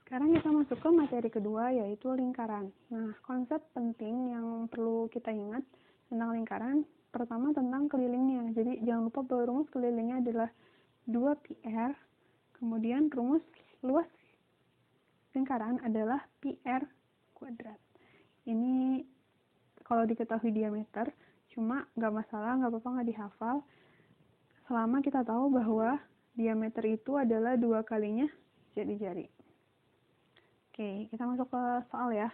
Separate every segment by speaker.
Speaker 1: Sekarang kita masuk ke materi kedua, yaitu lingkaran. Nah, konsep penting yang perlu kita ingat tentang lingkaran, pertama tentang kelilingnya. Jadi, jangan lupa bahwa rumus kelilingnya adalah 2πr, kemudian rumus luas lingkaran adalah πr kuadrat. Ini kalau diketahui diameter, cuma nggak masalah, nggak apa-apa nggak dihafal, selama kita tahu bahwa diameter itu adalah 2 kalinya jari-jari. Oke, kita masuk ke soal ya.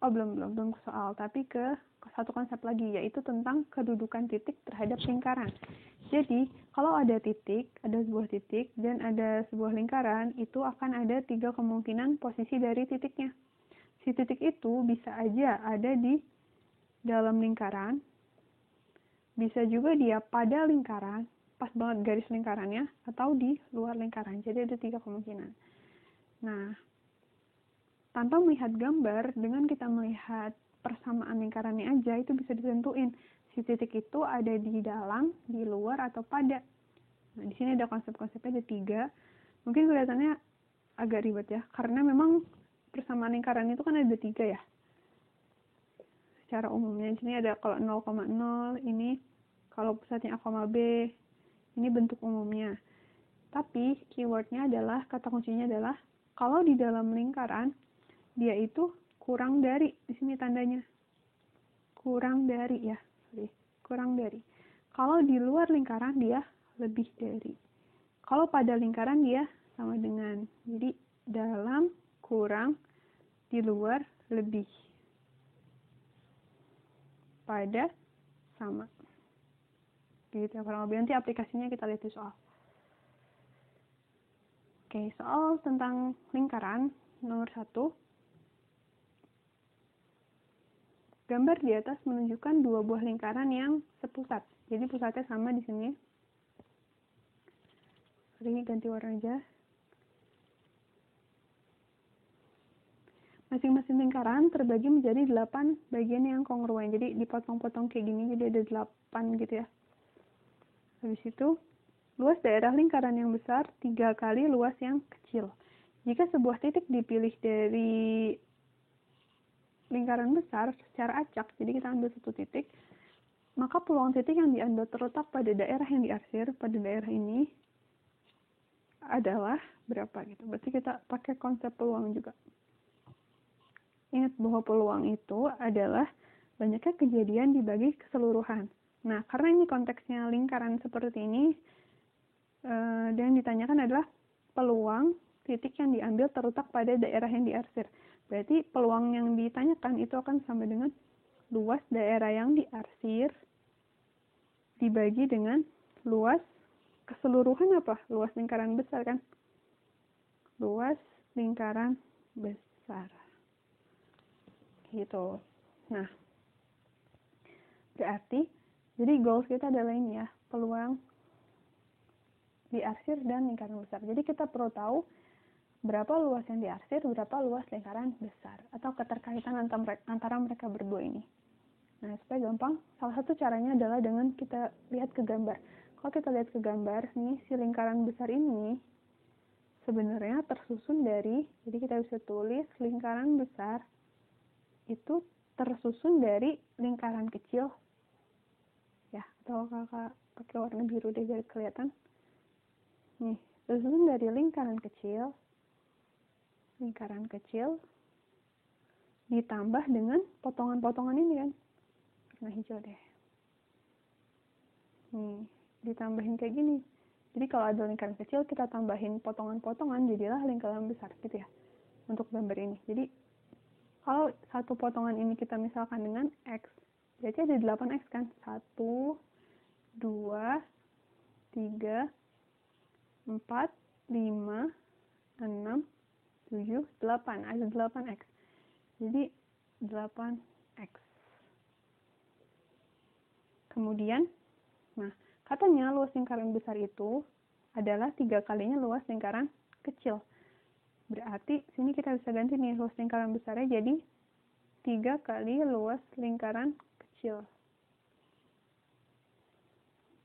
Speaker 1: Oh, belum ke soal, tapi ke satu konsep lagi, yaitu tentang kedudukan titik terhadap lingkaran. Jadi, kalau ada titik, ada sebuah titik, dan ada sebuah lingkaran, itu akan ada 3 kemungkinan posisi dari titiknya. Si titik itu bisa aja ada di dalam lingkaran, bisa juga dia pada lingkaran, pas banget garis lingkarannya, atau di luar lingkaran. Jadi ada 3 kemungkinan. Nah, tanpa melihat gambar, dengan kita melihat persamaan lingkarannya aja, itu bisa ditentuin si titik itu ada di dalam, di luar, atau pada. Nah, di sini ada konsep-konsepnya, ada 3. Mungkin kelihatannya agak ribet ya, karena memang persamaan lingkaran itu kan ada 3 ya. Secara umumnya, di sini ada kalau 0,0, ini kalau pusatnya A, B, ini bentuk umumnya. Tapi keywordnya adalah, kata kuncinya adalah, kalau di dalam lingkaran, dia itu kurang dari, di sini tandanya kurang dari ya, kurang dari. Kalau di luar lingkaran dia lebih dari. Kalau pada lingkaran dia sama dengan. Jadi dalam kurang, di luar lebih, pada sama. Gitu ya, kurang lebih. Nanti aplikasinya kita lihat di soal. Oke, soal tentang lingkaran nomor 1. Gambar di atas menunjukkan 2 buah lingkaran yang sepusat. Jadi pusatnya sama di sini. Ini ganti warna aja. Masing-masing lingkaran terbagi menjadi 8 bagian yang kongruen. Jadi dipotong-potong kayak gini, jadi ada 8 gitu ya. Habis itu, luas daerah lingkaran yang besar 3 kali luas yang kecil. Jika sebuah titik dipilih dari lingkaran besar secara acak, jadi kita ambil satu titik, maka peluang titik yang diambil terletak pada daerah yang diarsir, pada daerah ini, adalah berapa gitu. Berarti kita pakai konsep peluang juga. Ingat bahwa peluang itu adalah banyaknya kejadian dibagi keseluruhan. Nah, karena ini konteksnya lingkaran seperti ini, dan ditanyakan adalah peluang titik yang diambil terletak pada daerah yang diarsir. Berarti peluang yang ditanyakan itu akan sama dengan luas daerah yang diarsir dibagi dengan luas keseluruhan apa? Luas lingkaran besar kan? Luas lingkaran besar. Gitu. Nah, berarti jadi goals kita adalah ini ya, peluang diarsir dan lingkaran besar. Jadi kita perlu tahu berapa luas yang diarsir, berapa luas lingkaran besar, atau keterkaitan antara mereka berdua ini. Nah, supaya gampang, salah satu caranya adalah dengan kita lihat ke gambar. Kalau kita lihat ke gambar, nih, si lingkaran besar ini sebenarnya tersusun dari, jadi kita bisa tulis lingkaran besar itu tersusun dari lingkaran kecil, ya, atau kakak pakai warna biru deh biar kelihatan. Nih, tersusun dari lingkaran kecil ditambah dengan potongan-potongan ini kan, warna hijau deh. Nih, ditambahin kayak gini. Jadi kalau ada lingkaran kecil, kita tambahin potongan-potongan, jadilah lingkaran besar gitu ya, untuk gambar ini. Jadi kalau satu potongan ini kita misalkan dengan X, berarti ada 8X kan? 1, 2, 3, 4, 5, 6, 7, 8. Ada 8X. Jadi 8X. Kemudian, nah, katanya luas lingkaran besar itu adalah 3 kalinya luas lingkaran kecil. Berarti sini kita bisa ganti nih luas lingkaran besarnya jadi 3 kali luas lingkaran kecil.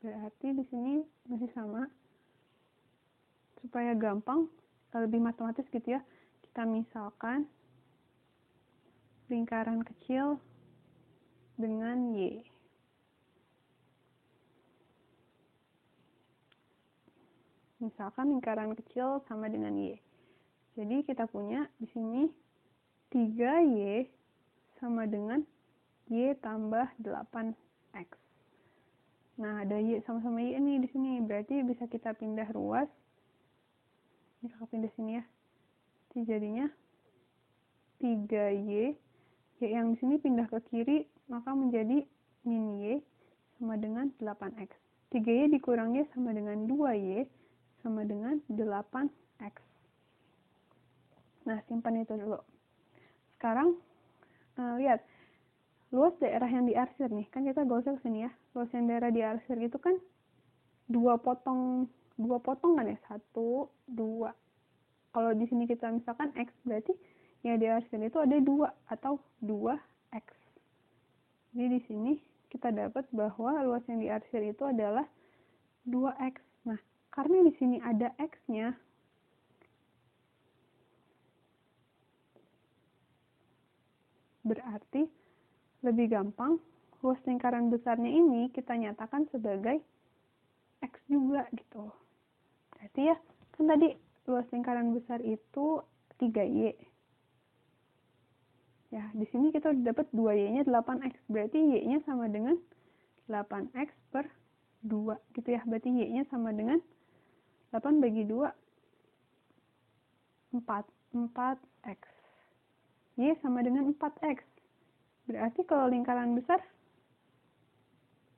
Speaker 1: Berarti di sini masih sama. Supaya gampang, lebih matematis gitu ya. Kita misalkan lingkaran kecil dengan Y. Misalkan lingkaran kecil sama dengan Y. Jadi kita punya di sini 3Y sama dengan Y tambah 8X. Nah, ada Y sama-sama Y nih di sini. Berarti bisa kita pindah ruas. Ini kakak pindah sini ya. Jadi jadinya 3Y. Y yang di sini pindah ke kiri, maka menjadi min Y sama dengan 8X. 3Y dikurang Y sama dengan 2Y sama dengan 8X. Nah, simpan itu dulu. Sekarang, lihat. Luas daerah yang diarsir nih, kan kita gak usah kesini ya. Luas yang daerah diarsir itu kan dua potong kan ya, 1, 2. Kalau di sini kita misalkan X, berarti yang diarsir itu ada 2 atau 2X. Jadi di sini kita dapat bahwa luas yang diarsir itu adalah 2X. Nah, karena di sini ada X-nya, berarti lebih gampang, luas lingkaran besarnya ini kita nyatakan sebagai X juga gitu. Berarti ya, kan tadi luas lingkaran besar itu 3Y. Ya, di sini kita udah dapat 2Y-nya 8X. Berarti Y-nya sama dengan 8X per 2 gitu ya. Berarti Y-nya sama dengan 8 bagi 2, 4X. Y sama dengan 4X. Berarti kalau lingkaran besar,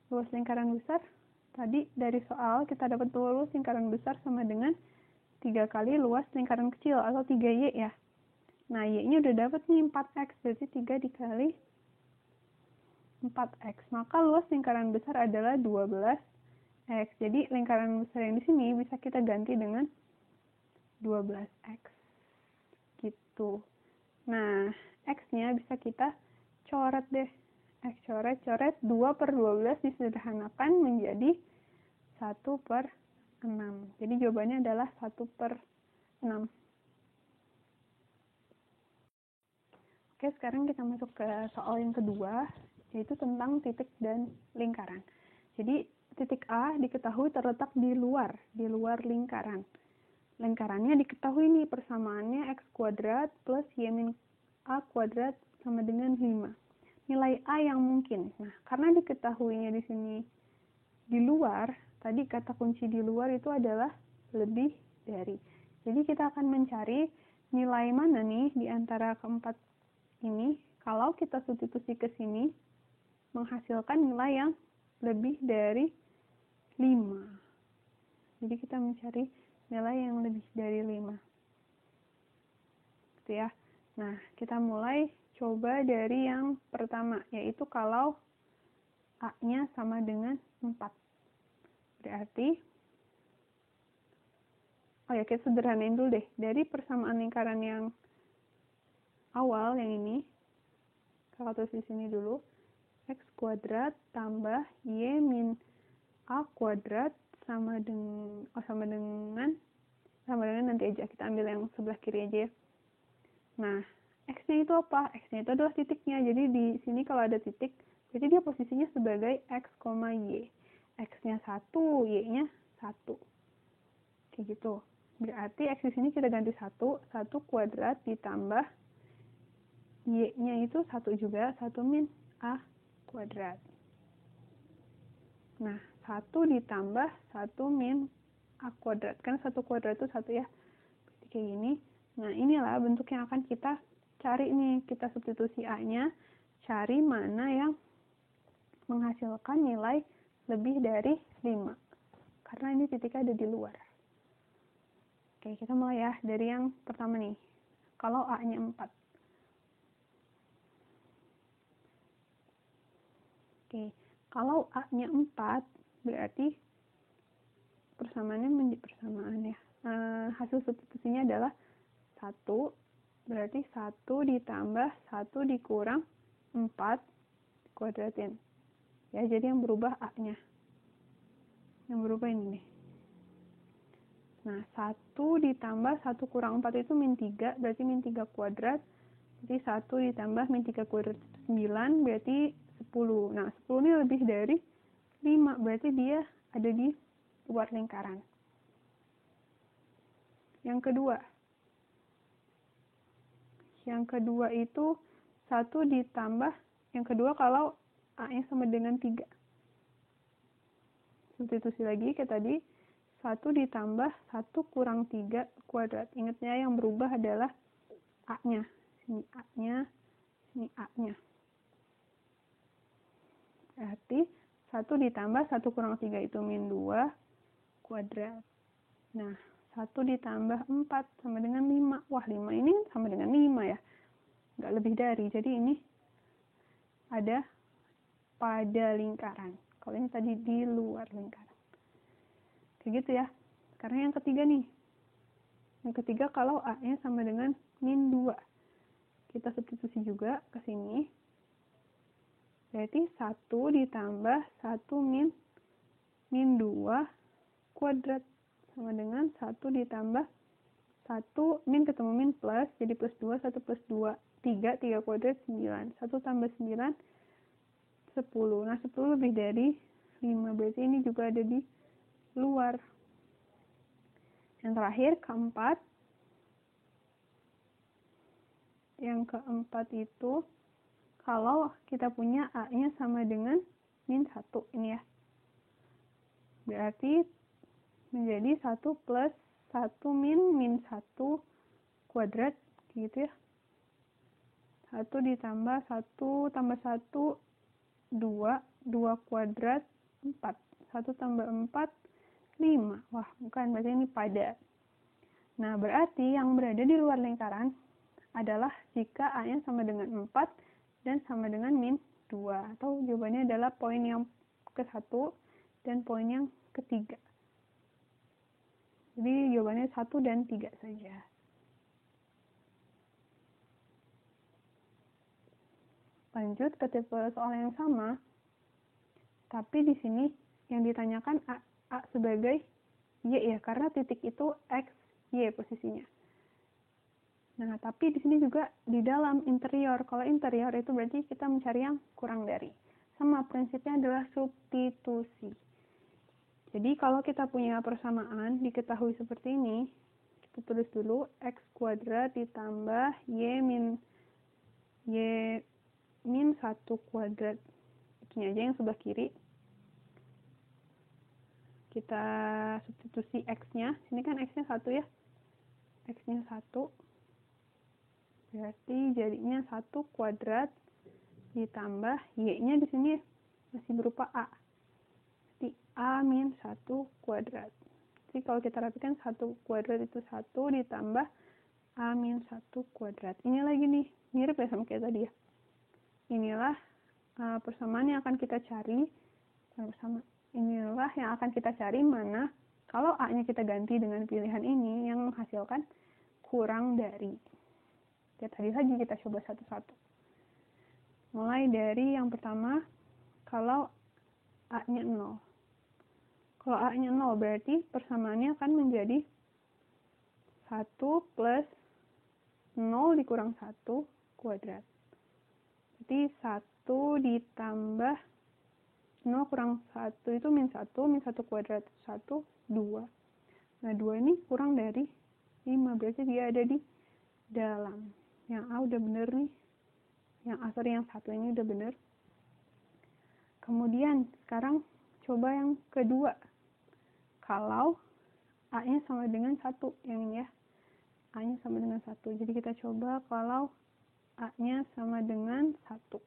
Speaker 1: luas lingkaran besar, tadi dari soal kita dapat bahwa luas lingkaran besar sama dengan 3 kali luas lingkaran kecil atau 3Y ya. Nah, Y-nya udah dapat nih 4X, berarti 3 dikali 4X. Maka luas lingkaran besar adalah 12X. Jadi lingkaran besar yang di sini bisa kita ganti dengan 12X. Gitu. Nah, X-nya bisa kita coret deh. X coret, 2 per 12 disederhanakan menjadi 1 per 6. Jadi jawabannya adalah 1 per 6. Oke, sekarang kita masuk ke soal yang kedua, yaitu tentang titik dan lingkaran. Jadi, titik A diketahui terletak di luar lingkaran. Lingkarannya diketahui nih, persamaannya X kuadrat plus Y min A kuadrat sama dengan 5. Nilai A yang mungkin. Nah, karena diketahuinya di sini di luar, tadi kata kunci di luar itu adalah lebih dari. Jadi kita akan mencari nilai mana nih di antara keempat ini. Kalau kita substitusi ke sini, menghasilkan nilai yang lebih dari 5. Jadi kita mencari nilai yang lebih dari 5. Gitu ya. Nah, kita mulai coba dari yang pertama, yaitu kalau A-nya sama dengan 4. Berarti, kita sederhanain dulu deh. Dari persamaan lingkaran yang awal, yang ini, kakak tulis di sini dulu. X kuadrat tambah Y min A kuadrat sama dengan nanti aja. Kita ambil yang sebelah kiri aja ya. Nah, X-nya itu apa? X-nya itu adalah titiknya. Jadi di sini kalau ada titik, jadi dia posisinya sebagai X, Y. X-nya 1, Y-nya 1. Kayak gitu. Berarti X di sini kita ganti 1 kuadrat ditambah Y-nya itu 1 juga, 1 min A kuadrat. Nah, 1 ditambah 1 min A kuadrat. Kan 1 kuadrat itu 1 ya. Berarti kayak gini. Nah, inilah bentuk yang akan kita cari nih. Kita substitusi A-nya, cari mana yang menghasilkan nilai lebih dari 5. Karena ini titiknya ada di luar. Oke, kita mulai ya dari yang pertama nih. Kalau A-nya 4. Oke, kalau A-nya 4, berarti persamaannya menjadi persamaan ya. Hasil substitusinya adalah 1, berarti 1 ditambah 1 dikurang 4 kuadratin. Ya, jadi yang berubah A-nya. Yang berubah ini nih. Nah, 1 ditambah 1 kurang 4 itu min 3, berarti min 3 kuadrat. Jadi 1 ditambah min 3 kuadrat itu 9, berarti 10. Nah, 10 ini lebih dari 5, berarti dia ada di luar lingkaran. Yang kedua itu 1 ditambah, yang kedua kalau A-nya sama dengan 3. Substitusi lagi kayak tadi, 1 ditambah 1 kurang 3 kuadrat. Ingatnya yang berubah adalah A-nya. Sini A-nya, sini A-nya. Berarti 1 ditambah 1 kurang 3 itu min 2 kuadrat. Nah, 1 ditambah 4 sama dengan 5. Wah, 5 ini sama dengan 5 ya. Nggak lebih dari. Jadi ini ada pada lingkaran. Kalau ini tadi di luar lingkaran. Kayak gitu ya. Sekarang yang ketiga nih. Yang ketiga kalau A-nya sama dengan min 2. Kita substitusi juga ke sini. Berarti 1 ditambah 1 min 2 kuadrat sama dengan 1 ditambah 1 min ketemu min plus, jadi plus 2, 1 plus 2, 3 kuadrat 9. 1 tambah 9, 10. Nah, 10 lebih dari 5, berarti ini juga ada di luar. Yang terakhir, keempat. Yang keempat itu, kalau kita punya A-nya sama dengan min 1, ini ya. Berarti menjadi 1 plus 1 min 1 kuadrat, gitu ya. 1 ditambah 1 tambah 1, 2 kuadrat, 4. 1 tambah 4, 5. Wah, bukan, berarti ini pada. Nah, berarti yang berada di luar lingkaran adalah jika A-nya sama dengan 4 dan sama dengan min 2. Atau jawabannya adalah poin yang ke-1 dan poin yang ketiga. Jadi jawabannya 1 dan 3 saja. Lanjut ke tipe soal yang sama. Tapi di sini yang ditanyakan A sebagai Y ya, karena titik itu X, Y posisinya. Nah, tapi di sini juga di dalam interior. Kalau interior itu berarti kita mencari yang kurang dari. Sama prinsipnya adalah substitusi. Jadi kalau kita punya persamaan diketahui seperti ini, kita tulis dulu X kuadrat ditambah Y min 1 kuadrat. Itunya aja yang sebelah kiri. Kita substitusi X-nya. Sini kan X-nya 1 ya. X-nya 1. Berarti jadinya 1 kuadrat ditambah Y-nya di sini masih berupa A. Jadi A min 1 kuadrat. Jadi kalau kita rapikan 1 kuadrat itu 1 ditambah A min 1 kuadrat. Ini lagi nih, mirip ya sama kayak tadi ya. Inilah persamaan yang akan kita cari. Inilah yang akan kita cari mana kalau A-nya kita ganti dengan pilihan ini yang menghasilkan kurang dari. Ya, tadi saja kita coba satu-satu. Mulai dari yang pertama, kalau A-nya 0. Kalau A-nya 0 berarti persamaannya akan menjadi 1 plus 0 dikurang 1 kuadrat. Jadi 1 ditambah 0 kurang 1 itu min 1 kuadrat. 1, 2. Nah, 2 ini kurang dari 5, berarti dia ada di dalam. Yang A udah bener nih. Yang 1 ini udah bener. Kemudian sekarang coba yang kedua. Kalau A-nya sama dengan 1, yang ini ya. A-nya sama dengan 1. Jadi kita coba kalau A-nya sama dengan 1.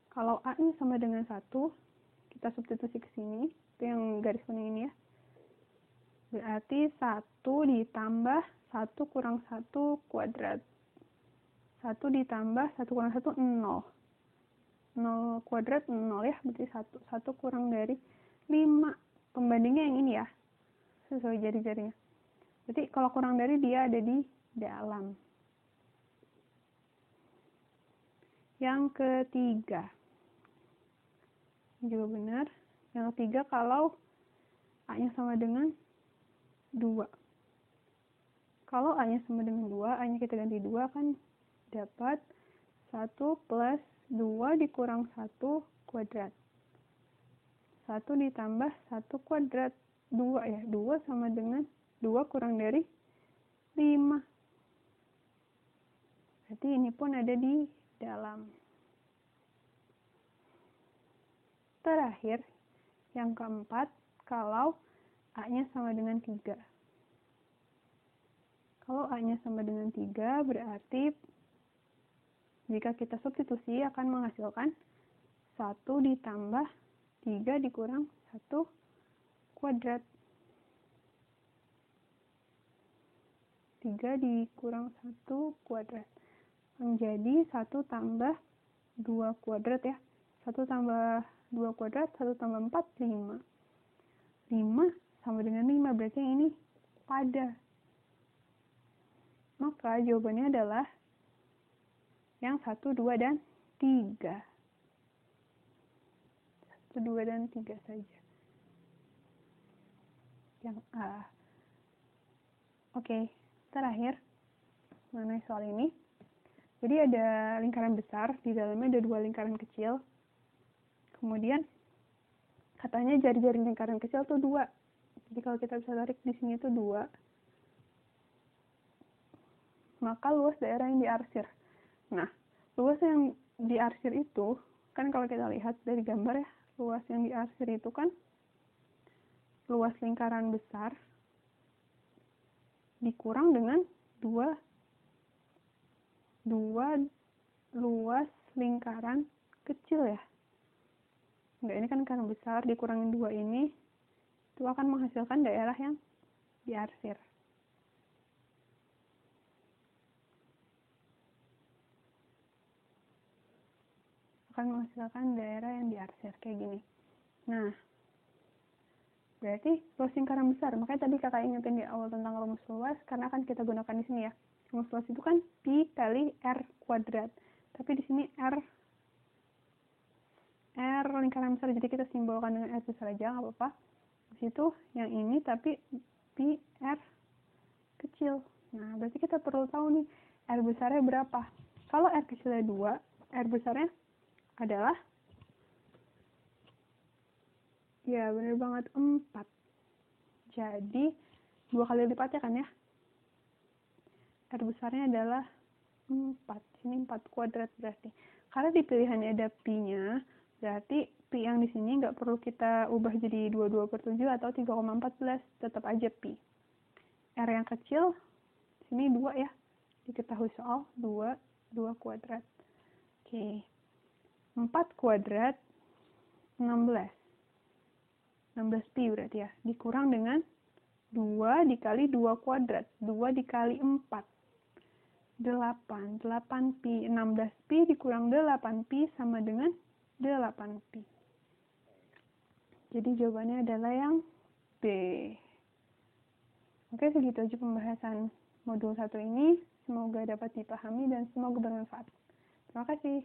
Speaker 1: Kalau A-nya sama dengan 1, kita substitusi ke sini. Itu yang garis kuning ini ya. Berarti 1 ditambah 1 kurang 1 kuadrat. 1 ditambah 1 kurang 1, 0. 0 kuadrat 0 ya, berarti 1. 1 kurang dari 5. Pembandingnya yang ini ya, sesuai jari-jarinya. Berarti kalau kurang dari dia ada di dalam. Yang ketiga. Ini juga benar. Yang ketiga kalau A-nya sama dengan 2. Kalau A-nya sama dengan 2, A-nya kita ganti 2 kan dapat 1 plus 2 dikurang 1 kuadrat. 1 ditambah 1 kuadrat. 2 ya. 2 sama dengan 2 kurang dari 5. Berarti ini pun ada di dalam. Terakhir, yang keempat, kalau A-nya sama dengan 3. Kalau A-nya sama dengan 3, berarti jika kita substitusi akan menghasilkan 1 ditambah 3 dikurang 1 kuadrat. 3 dikurang 1 kuadrat. Menjadi 1 tambah 2 kuadrat ya. 1 tambah 2 kuadrat, 1 tambah 4, 5. 5 sama dengan 5, berarti yang ini pada. Maka jawabannya adalah yang 1, 2, dan 3. 1, 2, dan 3 saja. Yang A. Oke, terakhir mengenai soal ini. Jadi ada lingkaran besar, di dalamnya ada 2 lingkaran kecil. Kemudian katanya jari-jari lingkaran kecil tuh 2. Jadi kalau kita bisa tarik di sini tuh 2. Maka luas daerah yang diarsir. Nah, luas yang diarsir itu, kan kalau kita lihat dari gambar ya, luas yang diarsir itu kan luas lingkaran besar dikurang dengan 2 luas lingkaran kecil ya. Enggak, ini kan lingkaran besar dikurangin 2 ini, itu akan menghasilkan daerah yang diarsir. Akan menghasilkan daerah yang diarsir kayak gini. Nah, berarti luas lingkaran besar. Makanya tadi kakak ingetin di awal tentang rumus luas, karena akan kita gunakan di sini ya. Rumus luas itu kan pi kali r kuadrat. Tapi di sini r lingkaran besar, jadi kita simbolkan dengan r besar aja, nggak apa-apa. Di situ yang ini tapi pi r kecil. Nah, berarti kita perlu tahu nih r besarnya berapa. Kalau r kecilnya 2, r besarnya adalah, ya bener banget, 4. Jadi 2 kali lipatnya kan ya. R besarnya adalah 4. Sini 4 kuadrat berarti. Karena di pilihannya ada pi-nya, berarti pi yang di sini nggak perlu kita ubah jadi 22/7 atau 3,14. Tetap aja pi. R yang kecil, sini 2 ya. Diketahui soal 2 kuadrat. Oke. 4 kuadrat 16. 16 pi berarti ya. Dikurang dengan 2 dikali 2 kuadrat. 2 dikali 4. 8. 8 pi. 16 pi dikurang 8 pi sama dengan 8 pi. Jadi jawabannya adalah yang B. Oke, segitu aja pembahasan modul 1 ini. Semoga dapat dipahami dan semoga bermanfaat. Terima kasih.